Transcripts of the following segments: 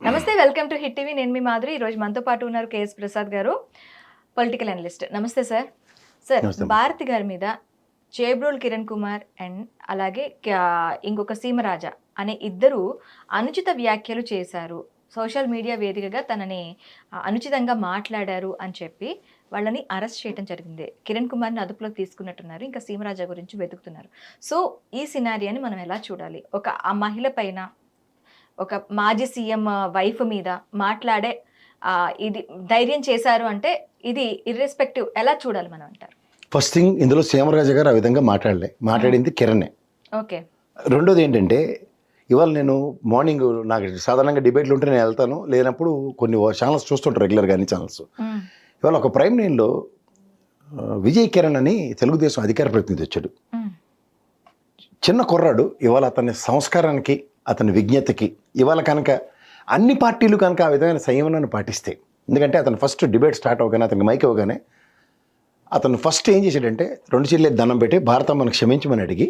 నమస్తే, welcome to hit TV. నేను మీ మాధురి. ఈరోజు మనతో పాటు ఉన్నారు కేఎస్ ప్రసాద్ గారు, పొలిటికల్ అనలిస్ట్. నమస్తే సార్. సార్, భారతి గారి మీద చేబ్రోల్ కిరణ్ కుమార్ అండ్ అలాగే ఇంకొక సీమరాజా అనే ఇద్దరు అనుచిత వ్యాఖ్యలు చేశారు, సోషల్ మీడియా వేదికగా తనని అనుచితంగా మాట్లాడారు అని చెప్పి వాళ్ళని అరెస్ట్ చేయడం జరిగింది. కిరణ్ కుమార్ని అదుపులోకి తీసుకున్నట్టున్నారు, ఇంకా సీమరాజా గురించి వెతుకుతున్నారు. సో ఈ సినారియాని మనం ఎలా చూడాలి? ఒక ఆ మహిళ పైన, ఒక మాజీ సీఎం వైఫ్ మీద మాట్లాడే ఇది ధైర్యం చేశారు అంటే ఇది ఇర్రెస్పెక్టివ్ ఎలా చూడాలి మనం అంటారు? ఫస్ట్ థింగ్, ఇందులో సీమరాజు గారు ఆ విధంగా మాట్లాడింది కిరణే. ఓకే. రెండోది ఏంటంటే, ఇవాళ నేను మార్నింగ్ నాకు సాధారణంగా డిబేట్లు ఉంటే నేను వెళ్తాను, లేనప్పుడు కొన్ని ఛానల్స్ చూస్తుంటారు రెగ్యులర్గా, అన్ని ఛానల్స్. ఇవాళ ఒక ప్రైమ్ నైన్లో విజయ్ కిరణ్ అని తెలుగుదేశం అధికార ప్రతినిధి వచ్చాడు. చిన్న కుర్రాడు. ఇవాళ అతని సంస్కారానికి, అతని విజ్ఞతకి ఇవాళ కనుక అన్ని పార్టీలు కనుక ఆ విధమైన సంయమనాన్ని పాటిస్తే, ఎందుకంటే అతను ఫస్ట్ డిబేట్ స్టార్ట్ అవ్వగానే, అతనికి మైక్ ఇవ్వగానే అతను ఫస్ట్ ఏం చేశాడంటే, రెండు చేతులు దండం పెట్టి భారతమ్మను క్షమించమని అడిగి,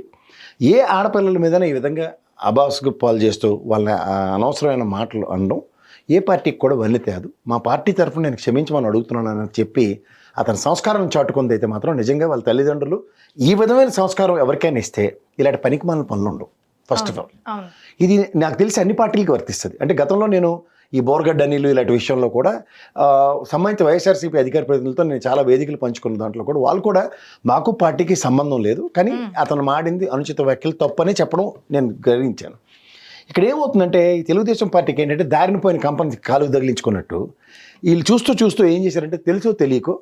ఏ ఆడపిల్లల మీదనే ఈ విధంగా అబాస్కు పాలు చేస్తూ వాళ్ళ అనవసరమైన మాటలు అనడం ఏ పార్టీకి కూడా వల్లి తేదు, మా పార్టీ తరఫున నేను క్షమించమని అడుగుతున్నానని చెప్పి అతని సంస్కారం చాటుకుంది. అయితే మాత్రం నిజంగా వాళ్ళ తల్లిదండ్రులు ఈ విధమైన సంస్కారం ఎవరికైనా ఇస్తే ఇలాంటి పనికిమాలిన పనులు ఉండవు. ఫస్ట్ ఆఫ్ ఆల్ ఇది నాకు తెలిసి అన్ని పార్టీలకి వర్తిస్తుంది. అంటే గతంలో నేను ఈ బోర్గడ్డ అనిలు ఇలాంటి విషయంలో కూడా సంబంధిత వైఎస్ఆర్సీపీ అధికార ప్రతినిధులతో నేను చాలా వేదికలు పంచుకున్న దాంట్లో కూడా వాళ్ళు కూడా మాకు పార్టీకి సంబంధం లేదు, కానీ అతను మాడింది అనుచిత వ్యాఖ్యలు తప్పని చెప్పడం నేను గ్రహించాను. ఇక్కడ ఏమవుతుందంటే, ఈ తెలుగుదేశం పార్టీకి ఏంటంటే దారిని పోయిన కంపెనీ కాలుకు తగిలించుకున్నట్టు వీళ్ళు చూస్తూ ఏం చేశారంటే, తెలుసో తెలియకో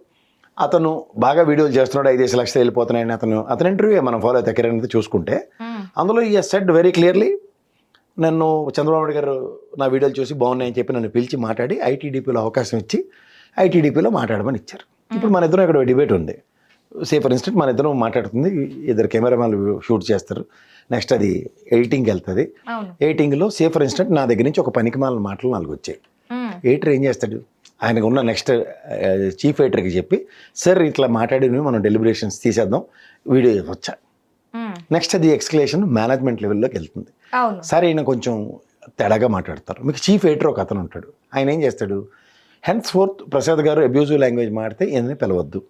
అతను బాగా వీడియోలు చేస్తున్నాడు, 5 లక్షలు వెళ్ళిపోతున్నాయని అతను ఇంటర్వ్యూ మనం ఫాలో అయితే కిరణ్ చూసుకుంటే అందులో ఈ సెడ్ వెరీ క్లియర్లీ, నన్ను చంద్రబాబు నాయుడు గారు నా వీడియోలు చూసి బాగున్నాయని చెప్పి నన్ను పిలిచి మాట్లాడి ఐటీడీపీలో అవకాశం ఇచ్చి ఐటీడీపీలో మాట్లాడమని ఇచ్చారు. ఇప్పుడు మన ఇద్దరం ఇక్కడ డిబేట్ ఉంది. సే ఫర్ ఇన్స్టెంట్ మన ఇద్దరం మాట్లాడుతుంది, ఇద్దరు కెమెరామెన్లు షూట్ చేస్తారు, నెక్స్ట్ అది ఎడిటింగ్కి వెళ్తుంది. ఎడిటింగ్లో సే ఫర్ ఇన్స్టెంట్ నా దగ్గర నుంచి ఒక పనికిమాలిన మాటలు 4 వచ్చాయి. ఎడిటర్ ఏం చేస్తాడు, ఆయనకు ఉన్న నెక్స్ట్ చీఫ్ ఎడిటర్కి చెప్పి, సార్ ఇట్లా మాట్లాడి మనం డెలిబరేషన్స్ తీసేద్దాం, వీడియో వచ్చా. నెక్స్ట్ అది ఎక్స్క్లేషన్ మేనేజ్మెంట్ లెవెల్లోకి వెళ్తుంది. సరే, ఈయన కొంచెం తేడాగా మాట్లాడతారు. మీకు చీఫ్ ఎడిటర్ ఒక అతను ఉంటాడు, ఆయన ఏం చేస్తాడు, హెన్స్ ఫోర్త్ ప్రసాద్ గారు అబ్యూజివ్ లాంగ్వేజ్ మాడితే ఈయనని పిలవద్దు.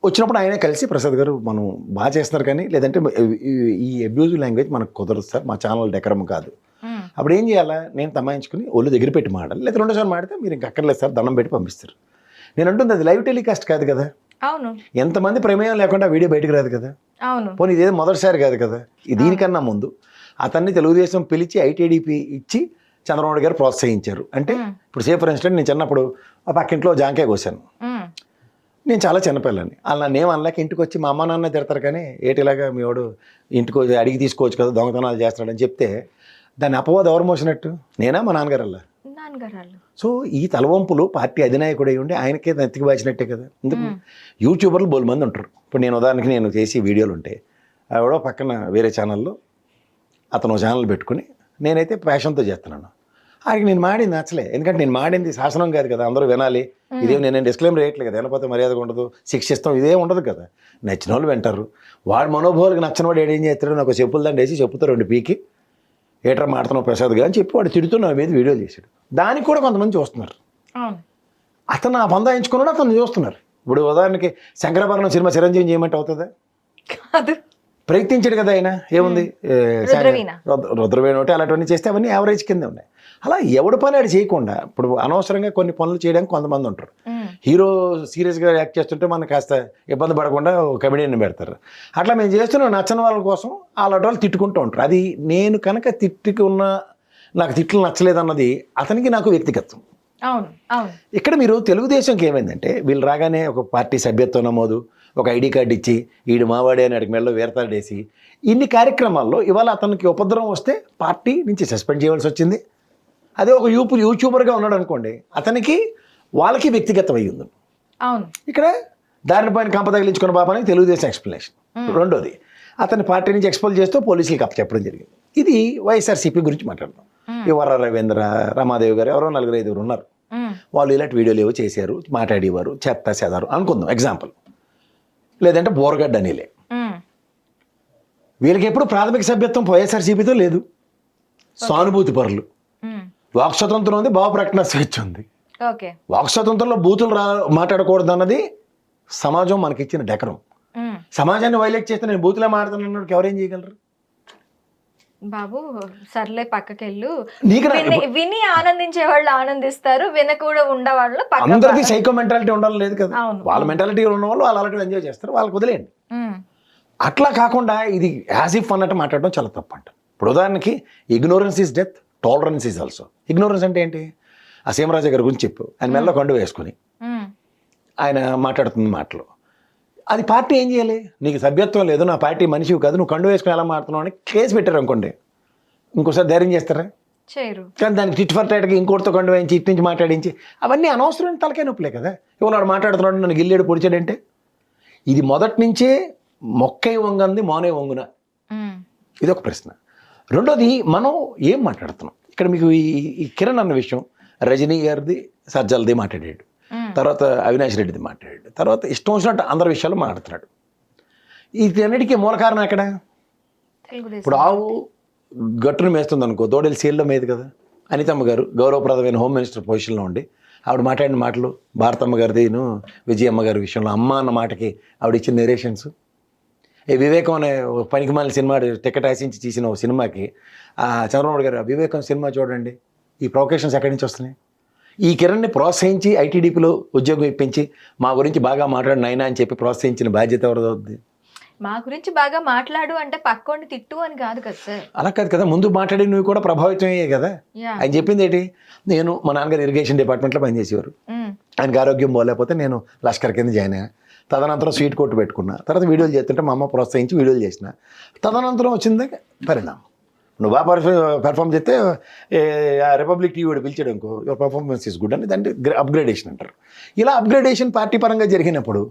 వచ్చినప్పుడు ఆయనే కలిసి, ప్రసాద్ గారు మనం బాగా చేస్తున్నారు కానీ లేదంటే ఈ అబ్యూజివ్ లాంగ్వేజ్ మనకు కుదరదు సార్, మా ఛానల్ డెకరం కాదు. అప్పుడు ఏం చేయాలా, నేను తమాయించుకుని ఒళ్ళు దగ్గర పెట్టి మాడాలి, లేదా 2 సార్లు మాడితే మీరు ఇంక అక్కర్లేదు సార్, దండం పెట్టి పంపిస్తారు. నేను అంటుంది అది లైవ్ టెలికాస్ట్ కాదు కదా, అవును, ఎంతమంది ప్రమేయం లేకుండా వీడియో బయటకు రాదు కదా, అవును, పోనీ ఇదేదో మొదటిసారి కాదు కదా. దీనికన్నా ముందు అతన్ని తెలుగుదేశం పిలిచి ఐటీడీపీ ఇచ్చి చంద్రబాబు గారు ప్రోత్సహించారు. అంటే ఇప్పుడు సే ఫర్ ఇన్స్టెంట్, నేను చిన్నప్పుడు ఆ పక్కింట్లో జాంకాయ కోసాను, నేను చాలా చిన్నపిల్లని, అలా నేను అనలేక ఇంటికి వచ్చి మా అమ్మ నాన్న తిడతారు, కానీ ఏటిలాగా మీ వాడు ఇంటికి అడిగి తీసుకోవచ్చు కదా, దొంగతనాలు చేస్తాడని చెప్తే దాన్ని అపవాదం ఎవరు మోసినట్టు, నేనా మా నాన్నగారు. సో ఈ తలవంపులు పార్టీ అధినాయకుడు అయి ఉండి ఆయనకే నెత్తికి బాచినట్టే కదా. ఎందుకు యూట్యూబర్లు బోలు మంది ఉంటారు. ఇప్పుడు నేను ఉదాహరణకి నేను చేసి వీడియోలు ఉంటే ఆవిడ పక్కన వేరే ఛానల్లో అతను ఛానల్ పెట్టుకుని నేనైతే ప్యాషన్తో చేస్తున్నాను, ఆయనకి నేను మాడింది నచ్చలే. ఎందుకంటే నేను మాడింది శాసనం కాదు కదా, అందరూ వినాలి, ఇదే నేను డిస్క్లైమర్ వేయట్లేదు కదా, వినకపోతే మర్యాదగా ఉండదు, శిక్షిస్తాం, ఇదే ఉండదు కదా. నచ్చిన వాళ్ళు వింటారు, వాడు మనోభావాలకు నచ్చిన వాడు ఏం చేస్తాడు, నాకు చెప్పులు దండ వేసి చెప్పుతో 2 పీకి ఏట్రా మాడుతున్నావు ప్రసాద్ గారు అని చెప్పి వాడు తిడుతూ నా మీద వీడియోలు చేశాడు. దానికి కూడా కొంతమంది చూస్తున్నారు, అతను ఆ బంధాయించుకున్నాడు, అతను చూస్తున్నారు. ఇప్పుడు ఉదాహరణకి శంకరాభరణం సినిమా చిరంజీవి చేయమంటే అవుతుందా, ప్రయత్నించాడు కదా ఆయన, ఏముంది రుద్రవీణ ఒకటి అలాంటివన్నీ చేస్తే అవన్నీ యావరేజ్ కింద ఉన్నాయి. అలా ఎవడి పని ఆడు చేయకుండా ఇప్పుడు అనవసరంగా కొన్ని పనులు చేయడానికి కొంతమంది ఉంటారు. హీరో సీరియస్గా యాక్ట్ చేస్తుంటే మనం కాస్త ఇబ్బంది పడకుండా కమెడియన్ పెడతారు. అట్లా మేము చేస్తున్నాం నచ్చని వాళ్ళ కోసం అలాంటి వాళ్ళు తిట్టుకుంటూ ఉంటారు. అది నేను కనుక తిట్టుకున్న, నాకు తిట్లు నచ్చలేదన్నది అతనికి నాకు వ్యక్తిగతం. ఇక్కడ మీరు తెలుగుదేశంకి ఏమైందంటే, వీళ్ళు రాగానే ఒక పార్టీ సభ్యత్వ నమోదు, ఒక ఐడి కార్డు ఇచ్చి ఈడు మావాడే అని అడిగి మెడలో వేరతాడేసి ఇన్ని కార్యక్రమాల్లో ఇవాళ అతనికి ఉపద్రవం వస్తే పార్టీ నుంచి సస్పెండ్ చేయవలసి వచ్చింది. అదే ఒక యూట్యూబర్గా ఉన్నాడు అనుకోండి, అతనికి వాళ్ళకి వ్యక్తిగతం అయ్యి ఉంది. ఇక్కడ దారిని పైన కంప తగిలించుకున్న బాబానికి తెలుగుదేశం ఎక్స్ప్లెనేషన్. రెండోది, అతని పార్టీ నుంచి ఎక్స్పోజ్ చేస్తూ పోలీసులకు అప్పచెప్పడం జరిగింది. ఇది వైఎస్ఆర్సీపీ గురించి మాట్లాడదాం. ఈ వర్ర రవీంద్ర, రమాదేవి గారు ఎవరో 4-5 ఉన్నారు, వాళ్ళు ఇలాంటి వీడియోలు ఏవో చేశారు, మాట్లాడేవారు, చెత్త చెదారు అనుకుందాం ఎగ్జాంపుల్. లేదంటే బోర్గడ్డ అనిలే, వీళ్ళకి ఎప్పుడు ప్రాథమిక సభ్యత్వం వైఎస్ఆర్సీపీతో లేదు, సానుభూతి పరులు. వాక్ స్వతంత్రం ఉంది, భావ ప్రకటన స్వేచ్ఛ ఉంది. ఓకే. వాక్ స్వతంత్రంలో బూతులు మాట్లాడకూడదు అన్నది సమాజం మనకిచ్చిన డెకరం. సమాజాన్ని వైలేట్ చేస్తే నేను బూతులే మాట్లాడుతున్నప్పుడు ఎవరేం చేయగలరు? బాబు సర్లే పక్కకెళ్ళు, నీకు విని ఆనందించే వాళ్ళు ఆనందిస్తారు, వినకూడా ఉండేవాళ్ళు అందరికీ సైకో మెంటాలిటీ ఉండాలి లేదు కదా. అవును. వాళ్ళ మెంటాలిటీ ఉన్న వాళ్ళు వాళ్ళు అలాంటివి ఎంజాయ్ చేస్తారు, వాళ్ళకి వదిలేయండి. అట్లా కాకుండా ఇది యాజ్ ఇఫ్ అన్నట్టు మాట్లాడడం చాలా తప్పు అంట. ఇప్పుడు ఉదాహరణకి ignorance is death, tolerance is also. Ignorance అంటే ఏంటి? ఆ సీమరాజా గారి గురించి చెప్పు, ఆయన మెల్ల కండు వేసుకొని ఆయన మాట్లాడుతుంది మాటలు. అది పార్టీ ఏం చేయాలి? నీకు సభ్యత్వం లేదు, నా పార్టీ మనిషివి కాదు, నువ్వు కండు వేసుకుని ఎలా మాట్లాడుతున్నావు అని కేసు పెట్టారు అనుకోండి, ఇంకోసారి ధైర్యం చేస్తారా? చేయరు. కానీ దానికి టిట్ ఫర్ టైట్గా ఇంకోటితో కండు వేయించి ఇటు నుంచి మాట్లాడించి అవన్నీ అనవసరమైన తలకే నొప్పులే కదా. ఇవాళ వాడు మాట్లాడుతున్నాడు, నన్ను గిల్లేడు పొడిచాడంటే ఇది మొదటి నుంచే మొక్కై వంగంది మోనే వంగున, ఇది ఒక ప్రశ్న. రెండోది మనం ఏం మాట్లాడుతున్నాం ఇక్కడ. మీకు ఈ కిరణ్ అన్న విషయం రజనీ గారిది సజ్జలది మాట్లాడాడు, తర్వాత అవినాష్ రెడ్డిది మాట్లాడాడు, తర్వాత ఇష్టం వచ్చినట్టు అందరి విషయాలు మాట్లాడుతున్నాడు. వీటన్నిటికీ మూల కారణం ఎక్కడ? ఇప్పుడు ఆవు గట్టును మేస్తుంది అనుకో, దోడెలు సీల్లో మేది కదా. అనితమ్మ గారు గౌరవప్రదమైన హోమ్ మినిస్టర్ పొజిషన్లో ఉండి ఆవిడ మాట్లాడిన మాటలు, భారతమ్మ గారిదిను విజయమ్మ గారి విషయంలో అమ్మ అన్న మాటకి ఆవిడ ఇచ్చిన నెరేషన్స్, ఈ వివేకం అనే పనికిమాలిన సినిమా టికెట్ ఆశించి తీసిన ఒక సినిమాకి చంద్రబాబు గారు వివేకం సినిమా చూడండి, ఈ ప్రొవకేషన్స్ ఎక్కడి నుంచి వస్తున్నాయి? ఈ కిరణ్ని ప్రోత్సహించి ఐటీడీపీలో ఉద్యోగం ఇప్పించి మా గురించి బాగా మాట్లాడిన అయినా అని చెప్పి ప్రోత్సహించిన బాధ్యత ఎవరిదవుద్ది? మా గురించి బాగా మాట్లాడు అంటే పక్కోండి తిట్టు అని కాదు కదా సార్. అలా కాదు కదా, ముందు మాట్లాడి నువ్వు కూడా ప్రభావితం అయ్యే కదా. ఆయన చెప్పింది ఏంటి? నేను మా నాన్నగారు ఇరిగేషన్ డిపార్ట్మెంట్లో పనిచేసేవారు, ఆయనకి ఆరోగ్యం బాగోలేకపోతే నేను లష్కర్ కింద జాయిన్ అయ్యా. తదనంతరం స్వీట్ కోట్ పెట్టుకున్నా, తర్వాత వీడియోలు చేస్తుంటే మా అమ్మ ప్రోత్సహించి వీడియోలు చేసిన. తదనంతరం వచ్చింది పరిణామం. నువ్వు బాగా పెర్ఫామ్ చేస్తే రిపబ్లిక్ టీవీ పిలిచాడు అనుకో, యువర్ పర్ఫార్మెన్స్ ఈస్ గుడ్ అని, దాన్ని అప్గ్రేడేషన్ అంటారు. ఇలా అప్గ్రేడేషన్ పార్టీ పరంగా జరిగినప్పుడు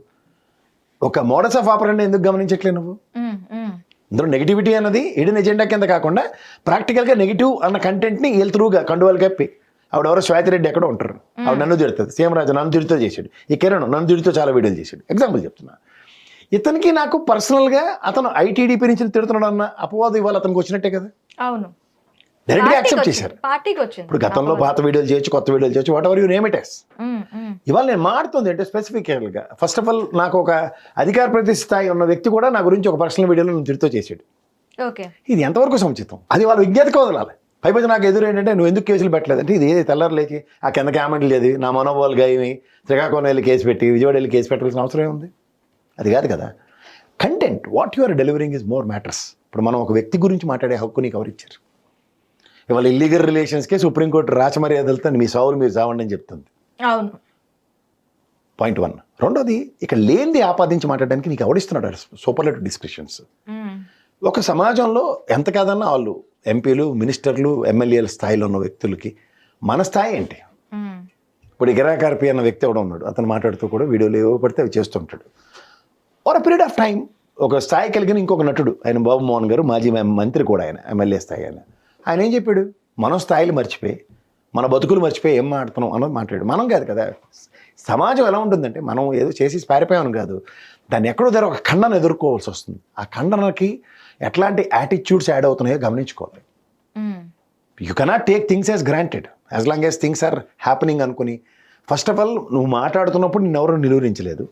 ఒక మోడల్స్ ఆఫ్ ఆపరేషన్ ఎందుకు గమనించట్లే నువ్వు? ఇందులో నెగిటివిటీ అన్నది హిడెన్ ఎజెండా కింద కాకుండా ప్రాక్టికల్గా నెగిటివ్ అన్న కంటెంట్ని వెళ్తురుగా కండువాలు కప్పి, ఆవిడెవరో శ్వేతిరెడ్డి ఎక్కడో ఉంటారు, ఆవిడ నన్ను తిడుతుంది, సీమరాజు నన్ను తిడుతూ చేశాడు, ఈ కిరణ్ నన్ను తిడుతూ చాలా వీడియోలు చేశాడు. ఎగ్జాంపుల్ చెప్తున్నా. ఇతనికి నాకు పర్సనల్గా అతను ఐటీడీపీ నుంచి తిడుతున్నాడు అన్న అపవాదం ఇవాళ అతనికి వచ్చినట్టే కదా. అవును, డైరెక్ట్గా యాక్సెప్ట్ చేశారు. పార్టీకి వచ్చింది. ఇప్పుడు గతంలో పాత వీడియోలు చేయొచ్చు, కొత్త వీడియోలు చేయొచ్చు, whatever you name it as. ఇవాళ నేను మాడుతుంది అంటే స్పెసిఫిక్గా ఫస్ట్ ఆఫ్ ఆల్ నాకు ఒక అధికార ప్రతిస్థాయి ఉన్న వ్యక్తి కూడా నా గురించి ఒక పర్సనల్ వీడియోలో నేను తిడుతూ చేశాడు. ఇది ఎంతవరకు సముచితం? అది వాళ్ళ విజ్ఞతకు వదలాలి. పైపతి నాకు ఎదురు ఏంటంటే నువ్వు ఎందుకు కేసులు పెట్టలేదు అంటే, ఇది ఏది తెల్లారు లేచి ఆ కింద కామెంట్ లేదు, నా మనోభావాలు గాయమి శ్రీకాకుళం వెళ్ళి కేసు పెట్టి విజయవాడ వెళ్ళి కేసు పెట్టాల్సిన అవసరం ఏముంది? అది కాదు కదా. Content what you are delivering is more matters. ఇప్పుడు మనం ఒక వ్యక్తి గురించి మాట్లాడే హక్కు నీకు ఎవరిచ్చారు? ఇవాళ ఇల్లీగల్ రిలేషన్స్కే సుప్రీంకోర్టు రాచమర్యాదలతో మీ సావులు మీరు చావండి అని చెప్తుంది. అవును, పాయింట్ 1. రెండోది, ఇక లేనిది ఆపాదించి మాట్లాడడానికి నీకు ఎవడిస్తున్నాడు సూపర్లేటివ్ డిస్క్రిప్షన్స్? ఒక సమాజంలో ఎంత కాదన్నా వాళ్ళు ఎంపీలు, మినిస్టర్లు, ఎమ్మెల్యేల స్థాయిలో ఉన్న వ్యక్తులకి మన స్థాయి ఏంటి? ఇప్పుడు గిరాకార్పి అన్న వ్యక్తి ఎవడో ఉన్నాడు, అతను మాట్లాడుతూ కూడా వీడియోలు ఏవో పడితే అవి చేస్తుంటాడు. Over a period of time ఒక స్థాయి కలిగిన ఇంకొక నటుడు, ఆయన బాబు మోహన్ గారు, మాజీ మంత్రి కూడా, ఆయన ఎమ్మెల్యే స్థాయి. ఆయన ఏం చెప్పాడు? మనం స్థాయిలు మర్చిపోయి మన బతుకులు మర్చిపోయి ఏం మాట్లాడుతున్నాం అన్నది మాట్లాడు. మనం కాదు కదా. సమాజం ఎలా ఉంటుందంటే, మనం ఏదో చేసి పారిపోయామని కాదు, దాన్ని ఎక్కడో దగ్గర ఒక ఖండన ఎదుర్కోవాల్సి వస్తుంది. ఆ ఖండనకి ఎట్లాంటి యాటిట్యూడ్స్ యాడ్ అవుతున్నాయో గమనించుకోవాలి. You cannot take things as granted as long as things are happening అనుకుని. ఫస్ట్ ఆఫ్ ఆల్ నువ్వు మాట్లాడుతున్నప్పుడు నిన్ను ఎవరు నిలువరించలేదు,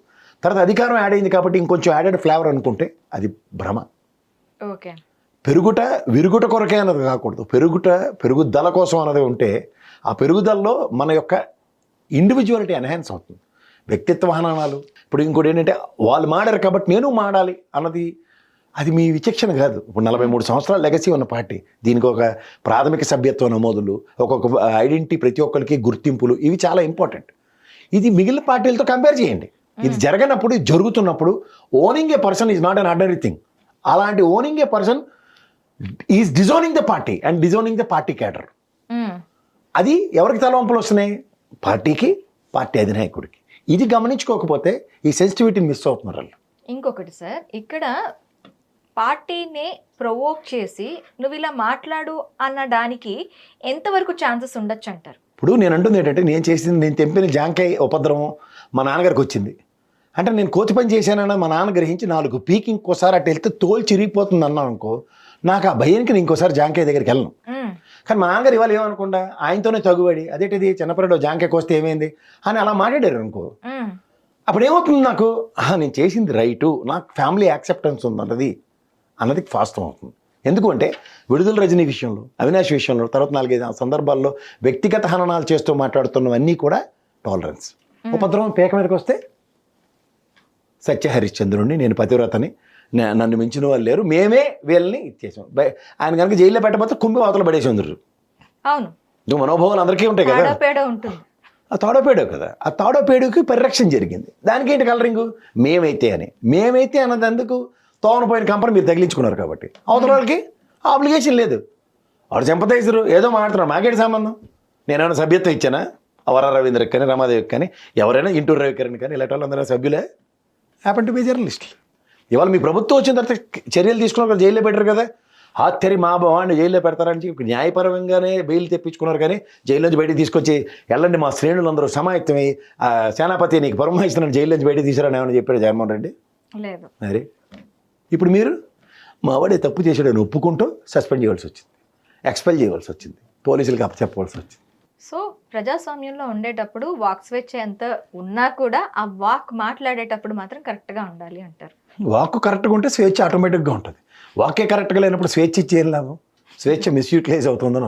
తర్వాత అధికారం యాడ్ అయింది కాబట్టి ఇంకొంచెం యాడెడ్ ఫ్లేవర్ అనుకుంటే అది భ్రమ. ఓకే, పెరుగుట విరుగుట కొరకే అన్నది కాకూడదు, పెరుగుదల కోసం అన్నది ఉంటే ఆ పెరుగుదలలో మన యొక్క ఇండివిజువాలిటీ ఎన్హాన్స్ అవుతుంది, వ్యక్తిత్వ హననాలు. ఇప్పుడు ఇంకోటి ఏంటంటే, వాళ్ళు మాడారు కాబట్టి నేను మాడాలి అన్నది అది మీ విచక్షణ కాదు. ఇప్పుడు 43 సంవత్సరాల లెగసీ ఉన్న పార్టీ, దీనికి ఒక ప్రాథమిక సభ్యత్వ నమోదులు, ఒక్కొక్క ఐడెంటిటీ, ప్రతి ఒక్కరికి గుర్తింపులు, ఇవి చాలా ఇంపార్టెంట్. ఇది మిగిలిన పార్టీలతో కంపేర్ చేయండి. ఇది జరగనప్పుడు, ఇది జరుగుతున్నప్పుడు owning a person is not an ordinary thing. అలాంటి owning a person is disowning the party and disowning the party cadre. అది ఎవరికి తలవంపులు వస్తున్నాయి? పార్టీకి, పార్టీ అధినాయకుడికి. ఇది గమనించుకోకపోతే ఈ సెన్సిటివిటీని మిస్ అవుతున్నారు. ఇంకొకటి సార్, ఇక్కడ పార్టీని ప్రొవోక్ చేసి నువ్వు ఇలా మాట్లాడు అన్నడానికి ఎంతవరకు ఛాన్సెస్ ఉండొచ్చు అంటారు? ఇప్పుడు నేను అంటుంది ఏంటంటే, నేను తెంపిన జాంకాయ ఉపద్రవం మా నాన్నగారికి వచ్చింది అంటే, నేను కోతి పని చేశానన్న మా నాన్న గ్రహించి 4 పీకి ఇంకోసారి అటు వెళ్తే తోలు చిరిగిపోతుంది అన్నాను అనుకో, నాకు ఆ భయానికి నేను ఇంకోసారి జాంకాయ దగ్గరికి వెళ్ళను. కానీ మా నాన్నగారు ఇవాళ ఏమనుకుండా ఆయనతోనే తగుబడి అదేంటిది చిన్నపిల్లడు జాంకాయ కోస్తే ఏమైంది అని అలా మాట్లాడారు అనుకో. ఉమ్, అప్పుడు ఏమవుతుంది నాకు, నేను చేసింది రైటు, నాకు ఫ్యామిలీ యాక్సెప్టెన్స్ ఉంది అన్నది వాస్తవం అవుతుంది. ఎందుకు అంటే విడుదల రజనీ విషయంలో, అవినాష్ విషయంలో, తర్వాత 4-5 సందర్భాల్లో వ్యక్తిగత హననాలు చేస్తూ మాట్లాడుతున్నవన్నీ కూడా టాలరెన్స్. ఉపద్రవం పేక మీదకి వస్తే సత్య హరిశ్చంద్రుడిని, నేను పతివ్రతని, నన్ను మించిన వాళ్ళు లేరు, మేమే వీళ్ళని ఇచ్చేసాం. ఆయన కనుక జైల్లో పెట్టబోతే కుంభి అవతల పడేసిందరు. అవును, మనోభావాలు అందరికీ ఉంటాయి కదా, ఆడపేడ ఉంటుంది. ఆ తాడోపేడు కదా, ఆ తాడోపేడుకి పరిరక్షణ జరిగింది. దానికి ఏంటి కలరింగు, మేమైతే అన్నది ఎందుకు, తోవనపోయిన కంపెనీ మీరు తగిలించుకున్నారు కాబట్టి అవతల వాళ్ళకి ఆబ్లిగేషన్ లేదు. వాడు సింపథైజరు ఏదో మాట్లాడుతున్నారు, మాకేంటి సంబంధం. నేనేమైనా సభ్యత్వం ఇచ్చానా, వర రవీంద్రకి కానీ రమాదేవికి కానీ ఎవరైనా ఇంటూరు రవికిరణ్ కానీ ఇలాంటి వాళ్ళు అందరూ సభ్యులే, హ్యాపన్ టు బి జర్నలిస్టులు. ఇవాళ మీ ప్రభుత్వం వచ్చిన తర్వాత చర్యలు తీసుకున్నారు, జైల్లో పెట్టారు కదా. ఆశ్చర్య మా బావాడిని జైల్లో పెడతారని చెప్పి న్యాయపరంగానే బెయిల్ తెప్పించుకున్నారు. కానీ జైల్లోంచి బయటకు తీసుకొచ్చి వెళ్ళండి మా శ్రేణులందరూ సమాయత్తమై సేనాపతి నీకు పరమాయిస్తున్నాను జైల్లోంచి బయటకు తీసుకురాని ఏమని చెప్పాడు జగన్మోహన్ రెడ్డి? లేదు. మరి ఇప్పుడు మీరు మా వాడే తప్పు చేసాడని ఒప్పుకుంటూ సస్పెండ్ చేయవలసి వచ్చింది, ఎక్స్పెల్ చేయవలసి వచ్చింది, పోలీసులకు అప్పచెప్పవలసి వచ్చింది. సో ప్రజాస్వామ్యంలో ఉండేటప్పుడు వాక్ స్వేచ్ఛ ఎంత ఉన్నా కూడా ఆ వాక్ మాట్లాడేటప్పుడు మాత్రం కరెక్ట్గా ఉండాలి అంటారు. వాక్ కరెక్ట్గా ఉంటే స్వేచ్ఛ ఆటోమేటిక్గా ఉంటుంది. వాకే కరెక్ట్గా లేనప్పుడు స్వేచ్ఛ ఇచ్చి ఏం లాభం? స్వేచ్ఛ మిస్యూటిలైజ్ అవుతుందని